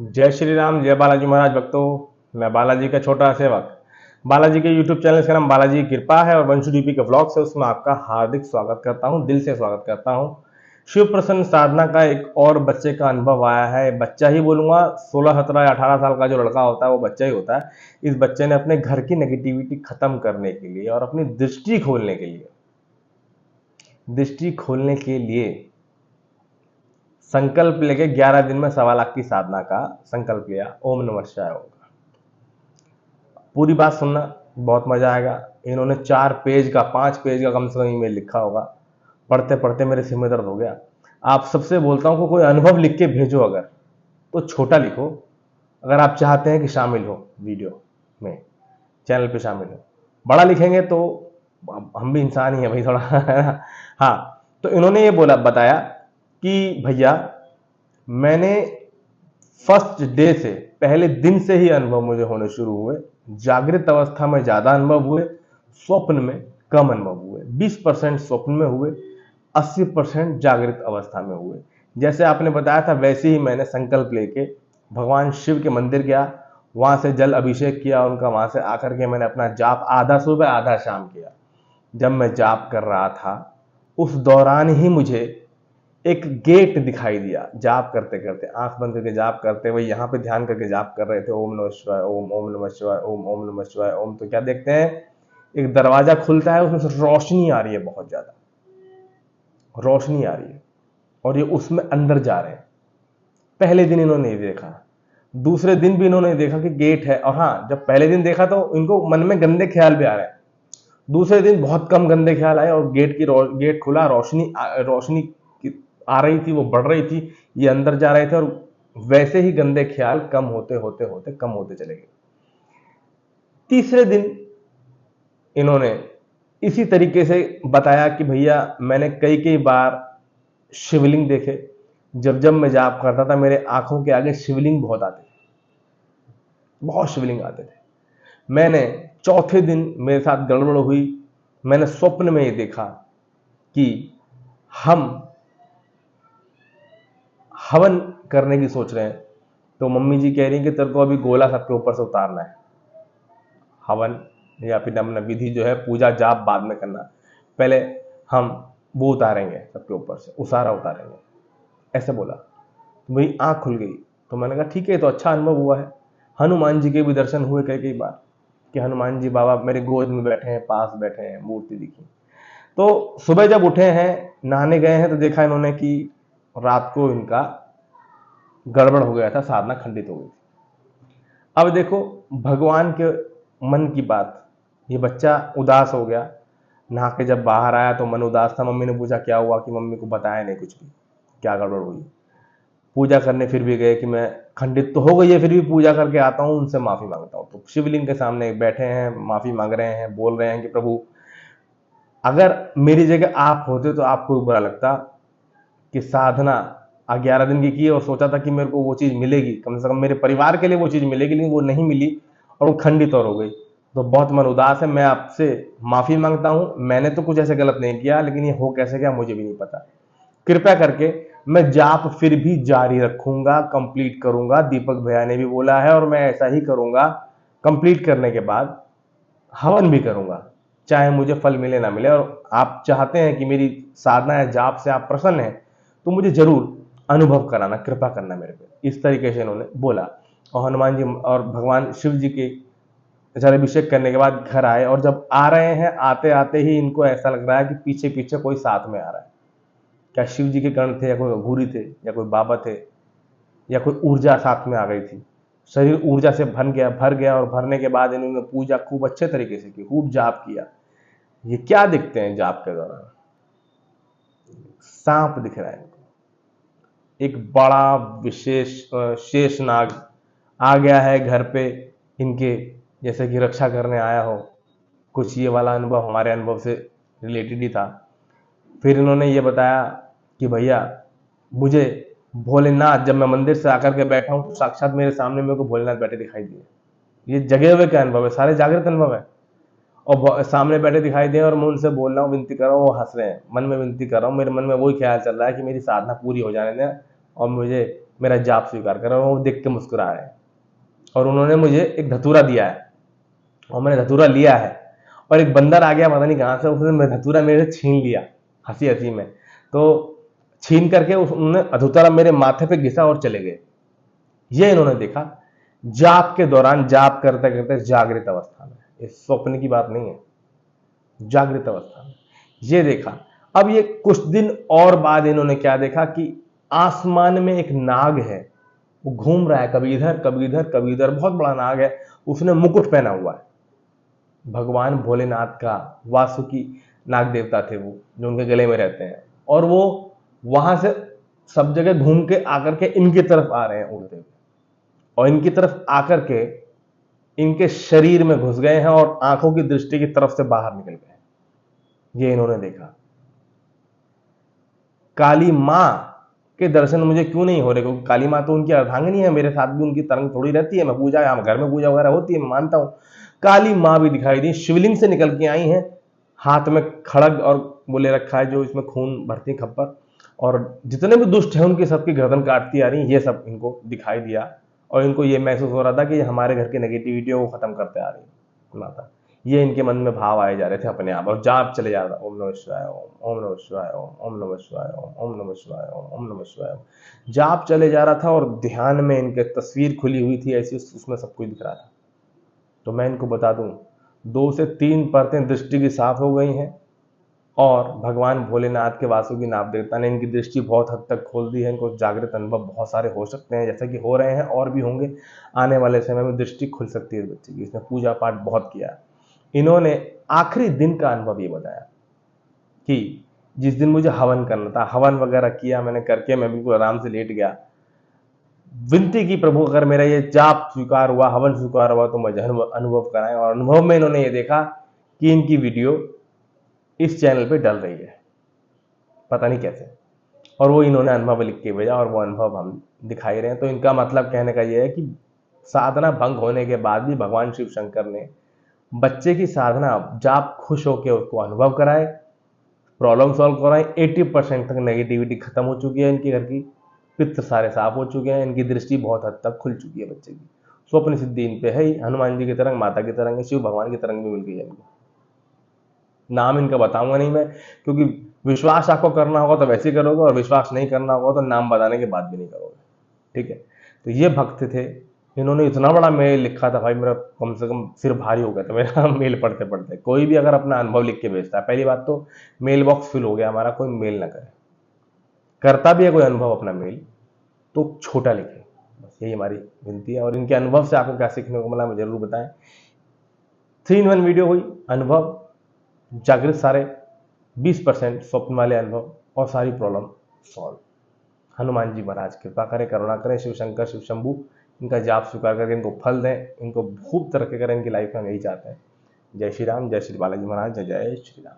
जय श्री राम, जय बालाजी महाराज भक्तों। मैं बालाजी का छोटा सेवक। बालाजी के यूट्यूब चैनल का नाम बालाजी की कृपा है और वंशु डीपी के व्लॉग्स है, उसमें आपका हार्दिक स्वागत करता हूं, दिल से स्वागत करता हूं। शिव प्रसन्न साधना का एक और बच्चे का अनुभव आया है। बच्चा ही बोलूंगा, 16 17 या 18 साल का जो लड़का होता है वो बच्चा ही होता है। इस बच्चे ने अपने घर की नेगेटिविटी खत्म करने के लिए और अपनी दृष्टि खोलने के लिए संकल्प लेके 11 दिन में 1.25 लाख की साधना का संकल्प लिया। ओम नमः शिवाय होगा। पूरी बात सुनना, बहुत मजा आएगा। इन्होंने 4 पेज का 5 पेज का कम से कम ईमेल लिखा होगा। पढ़ते पढ़ते मेरे सिर में दर्द हो गया। आप सबसे बोलता हूं कि कोई अनुभव लिख के भेजो, अगर तो छोटा लिखो। अगर आप चाहते हैं कि शामिल हो वीडियो में, चैनल पे शामिल हो। बड़ा लिखेंगे तो हम भी इंसान ही हैं भाई, थोड़ा हाँ। तो इन्होंने ये बताया कि भैया, मैंने फर्स्ट डे से, पहले दिन से ही अनुभव मुझे होने शुरू हुए। जागृत अवस्था में ज्यादा अनुभव हुए, स्वप्न में कम अनुभव हुए। 20% स्वप्न में हुए, 80% जागृत अवस्था में हुए। जैसे आपने बताया था वैसे ही मैंने संकल्प लेके भगवान शिव के मंदिर गया, वहां से जल अभिषेक किया उनका। वहां से आकर के मैंने अपना जाप आधा सुबह आधा शाम किया। जब मैं जाप कर रहा था उस दौरान ही मुझे एक गेट दिखाई दिया। जाप करते करते, आंख बंद करके जाप करते हुए, यहाँ पे ध्यान करके जाप कर रहे थे, ओम नमः शिवाय ओम, ओम नमः शिवाय ओम, ओम नमः शिवाय ओम। तो क्या देखते हैं, एक दरवाजा खुलता है, उसमें से रोशनी आ रही है, बहुत ज्यादा रोशनी आ रही है और ये उसमें अंदर जा रहे हैं। पहले दिन इन्होंने नहीं देखा, दूसरे दिन भी इन्होंने देखा कि गेट है। और हाँ, जब पहले दिन देखा तो इनको मन में गंदे ख्याल भी आ रहे हैं। दूसरे दिन बहुत कम गंदे ख्याल आए और गेट खुला, रोशनी आ रही थी, वो बढ़ रही थी, ये अंदर जा रहे थे और वैसे ही गंदे ख्याल कम होते होते होते कम होते चले गए। तीसरे दिन इन्होंने इसी तरीके से बताया कि भैया, मैंने कई कई बार शिवलिंग देखे। जब जब मैं जाप करता था मेरे आंखों के आगे शिवलिंग बहुत आते थे, बहुत शिवलिंग आते थे। मैंने चौथे दिन मेरे साथ गड़बड़ हुई। मैंने स्वप्न में ये देखा कि हम हवन करने की सोच रहे हैं, तो मम्मी जी कह रही हैं कि तेरे को अभी गोला सबके ऊपर से उतारना है। हवन या फिर अपना विधि जो है, पूजा जाप बाद में करना, पहले हम वो उतारेंगे सबके ऊपर से, उसारा उतारेंगे, ऐसे बोला। तो मेरी आंख खुल गई। तो मैंने कहा ठीक है, तो अच्छा अनुभव हुआ है। हनुमान जी के भी दर्शन हुए कई कई बार कि हनुमान जी बाबा मेरे गोद में बैठे हैं, पास बैठे हैं, मूर्ति दिखी। तो सुबह जब उठे हैं, नहाने गए हैं, तो देखा इन्होंने कि रात को इनका गड़बड़ हो गया था, साधना खंडित हो गई थी। अब देखो भगवान के मन की बात, ये बच्चा उदास हो गया। नहा के जब बाहर आया तो मन उदास था। मम्मी ने पूछा क्या हुआ, कि मम्मी को बताया नहीं कुछ भी, क्या गड़बड़ हुई। पूजा करने फिर भी गए कि मैं खंडित तो हो गई है, फिर भी पूजा करके आता हूँ, उनसे माफी मांगता हूँ। तो शिवलिंग के सामने बैठे हैं, माफी मांग रहे हैं, बोल रहे हैं कि प्रभु, अगर मेरी जगह आप होते तो आपको बुरा लगता कि साधना 11 दिन की और सोचा था कि मेरे को वो चीज मिलेगी, कम से कम मेरे परिवार के लिए वो चीज मिलेगी, लेकिन वो नहीं मिली और वो खंडित और हो गई। तो बहुत मन उदास है, मैं आपसे माफी मांगता हूं। मैंने तो कुछ ऐसे गलत नहीं किया, लेकिन ये हो कैसे गया मुझे भी नहीं पता। कृपया करके मैं जाप फिर भी जारी रखूंगा, कंप्लीट करूंगा। दीपक भैया ने भी बोला है और मैं ऐसा ही करूंगा। कंप्लीट करने के बाद हवन भी करूंगा, चाहे मुझे फल मिले ना मिले। और आप चाहते हैं कि मेरी साधना या जाप से आप प्रसन्न हैं, तो मुझे जरूर अनुभव कराना, कृपा करना मेरे पे। इस तरीके से इन्होंने बोला। और हनुमान जी और भगवान शिव जी के जलाभिषेक करने के बाद घर आए, और जब आ रहे हैं, आते आते ही इनको ऐसा लग रहा है कि पीछे पीछे कोई साथ में आ रहा है। क्या शिव जी के गण थे, या कोई अघूरी थे, या कोई बाबा थे, या कोई ऊर्जा साथ में आ गई थी। शरीर ऊर्जा से भर गया और भरने के बाद इन्होंने पूजा खूब अच्छे तरीके से की, खूब जाप किया। ये क्या दिखते हैं जाप के दौरान, सांप दिख रहा है। एक बड़ा विशेष शेष नाग आ गया है घर पे इनके, जैसे कि रक्षा करने आया हो। कुछ ये वाला अनुभव हमारे अनुभव से रिलेटेड ही था। फिर इन्होंने ये बताया कि भैया, मुझे भोलेनाथ, जब मैं मंदिर से आकर के बैठा हूं तो साक्षात मेरे सामने मेरे को भोलेनाथ बैठे दिखाई दिए। ये जगे हुए क्या अनुभव है, सारे जागृत अनुभव है। और सामने बैठे दिखाई दे और मैं उनसे बोल रहा हूँ, विनती कर रहा हूँ, वो हंस रहे हैं। मन में विनती कर रहा हूँ, मेरे मन में वही ख्याल चल रहा है कि मेरी साधना पूरी हो जाने दें और मुझे मेरा जाप स्वीकार कर, और वो देख के मुस्कुरा रहे हैं। और उन्होंने मुझे एक धतूरा दिया है और मैंने धतूरा लिया है, और एक बंदर आ गया पता नहीं कहाँ से, उसने मेरा धतूरा मेरे से छीन लिया हंसी हंसी में। तो छीन करके उन्होंने धतूरा मेरे माथे पे घिसा और चले गए। ये इन्होंने देखा जाप के दौरान, जाप करते करते जागृत अवस्था में, इस स्वप्न की बात नहीं है, जागृत अवस्था में ये देखा। अब ये कुछ दिन और बाद इन्होंने क्या देखा कि आसमान में एक नाग है, वो घूम रहा है, कभी इधर कभी इधर कभी इधर, बहुत बड़ा नाग है, उसने मुकुट पहना हुआ है। भगवान भोलेनाथ का वासुकी नाग देवता थे वो, जो उनके गले में रहते हैं, और वो वहां से सब जगह घूम के आकर के इनकी तरफ आ रहे हैं उड़ते हुए, और इनकी तरफ आकर के इनके शरीर में घुस गए हैं और आंखों की दृष्टि की तरफ से बाहर निकल गए। ये इन्होंने देखा। काली मां के दर्शन मुझे क्यों नहीं हो रहे, क्योंकि काली मां तो उनकी अर्धांगिनी है, मेरे साथ भी उनकी तरंग थोड़ी रहती है, मैं पूजा, यहाँ घर में पूजा वगैरह होती है, मैं मानता हूं। काली मां भी दिखाई दी, शिवलिंग से निकल के आई हैं, हाथ में खड़ग और वो ले रखा है जो इसमें खून भरती खप्पर, और जितने भी दुष्ट हैं उनकी सबकी गर्दन काटती आ रही, ये सब इनको दिखाई दिया। और इनको ये महसूस हो रहा था कि हमारे घर की नेगेटिविटी को खत्म करते आ रही है माता। ये इनके मन में भाव आए जा रहे थे अपने आप, और जाप चले जा रहा था, ओम नमः शिवाय ओम, ओम नमः शिवाय ओम, ओम नमः शिवाय ओम, ओम नमः शिवाय ओम, ओम नमः शिवाय ओम। जाप चले जा रहा था और ध्यान में इनके तस्वीर खुली हुई थी ऐसी, उसमें सब कुछ दिख रहा था। तो मैं इनको बता दूं, 2 से 3 परतें दृष्टि की साफ हो गई हैं, और भगवान भोलेनाथ के वासुकी नाग देवता ने इनकी दृष्टि बहुत हद तक खोल दी है। इनको जागृत अनुभव बहुत सारे हो सकते हैं, जैसे कि हो रहे हैं और भी होंगे। आने वाले समय में दृष्टि खुल सकती है इस बच्चे की। इसने पूजा पाठ बहुत किया। इन्होंने आखिरी दिन का अनुभव ये बताया कि जिस दिन मुझे हवन करना था, हवन वगैरह किया मैंने, करके मैं बिल्कुल आराम से लेट गया, विनती की प्रभु अगर मेरा ये जाप स्वीकार हुआ, हवन स्वीकार हुआ, तो मुझे अनुभव कराएं। और अनुभव में इन्होंने ये देखा कि इनकी वीडियो इस चैनल पे डल रही है, पता नहीं कैसे, और वो इन्होंने अनुभव लिख के भेजा, और वो अनुभव हम दिखाई रहे हैं। तो इनका मतलब कहने का ये है कि साधना भंग होने के बाद भी भगवान शिव शंकर ने बच्चे की साधना, जाप खुश होकर उसको अनुभव कराए, प्रॉब्लम सॉल्व कराए। 80% तक नेगेटिविटी खत्म हो चुकी है इनके घर की, पित्र सारे साफ हो चुके हैं, इनकी दृष्टि बहुत हद तक खुल चुकी है बच्चे की। स्वप्न सिद्धि इन पे है ही, हनुमान जी की तरंग, माता की तरंग है, शिव भगवान की तरंग भी मिल गई है इनको। नाम इनका बताऊंगा नहीं मैं, क्योंकि विश्वास आपको करना होगा तो वैसे ही करोगे, और विश्वास नहीं करना होगा तो नाम बताने के बाद भी नहीं करोगे। ठीक है, तो ये भक्त थे, इन्होंने इतना बड़ा मेल लिखा था भाई, मेरा कम से कम सिर भारी हो गया था मेरा मेल पढ़ते पढ़ते। कोई भी अगर अपना अनुभव लिख के भेजता है, पहली बात तो मेल बॉक्स फिल हो गया हमारा, कोई मेल ना करे, करता भी है कोई अनुभव अपना मेल तो छोटा लिखे, बस यही हमारी विनती है। और इनके अनुभव से आपको क्या सीखने को मिला मुझे जरूर बताएं। 3 in 1 वीडियो हुई, अनुभव, जागृत सारे, 20% स्वप्न वाले अनुभव, और सारी प्रॉब्लम सॉल्व। हनुमान जी महाराज कृपा करें, करुणा करें, शिव शंकर शिव शंभू इनका जाप स्वीकार करके इनको फल दें, इनको खूब तरक्की करें इनकी लाइफ में, हम यही चाहते हैं। जय श्री राम, जय श्री बालाजी महाराज, जय जय श्री राम।